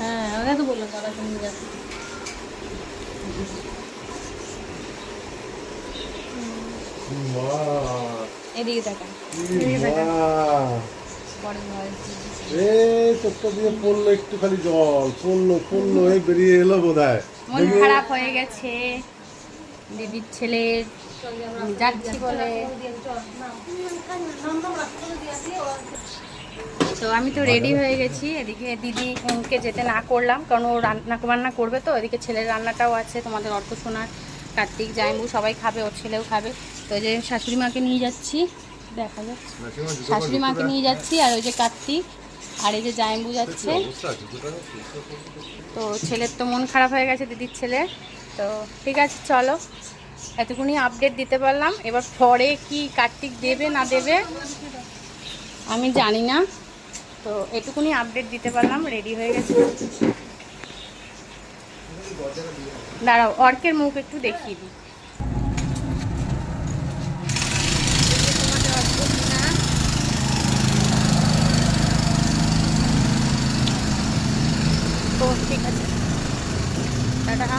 হ্যাঁ ওরা তো বললাম দাদাকে নিয়ে যাচ্ছে। এদিকে দেখান, এদিকে দেখান। বড় ভাই চোখটা দিয়ে পড়লো একটু খালি জল পড়লো এই বেরিয়ে এলো বোধহয়। মন খারাপ হয়ে গেছে দিদির ছেলের যাচ্ছি বলে। তো আমি তো রেডি হয়ে গেছি, এদিকে দিদিকে যেতে না করলাম কারণ ও রান্না করবে, তো এদিকে ছেলের রান্নাটাও আছে, তোমাদের অর্থ শোনার কার্তিক জাইম্বু সবাই খাবে, ওর ছেলেও খাবে। তো ওই যে শাশুড়ি মাকে নিয়ে যাচ্ছি, দেখা যাচ্ছে শাশুড়ি মাকে নিয়ে যাচ্ছি, আর ওই যে কার্তিক আর এই যে জাইম্বু যাচ্ছে। তো ছেলের তো মন খারাপ হয়ে গেছে, দিদির ছেলে। তো ঠিক আছে চলো, এতক্ষণই আপডেট দিতে পারলাম। এবার পরে কি কার্তিক দেবে না দেবে আমি জানি না, তো এটুকুনি আপডেট দিতে পারলাম। রেডি হয়ে গেছে, দাঁড়াও অর্কের মুখ একটু দেখিয়ে দিই। তো ঠিক আছে, টাটা।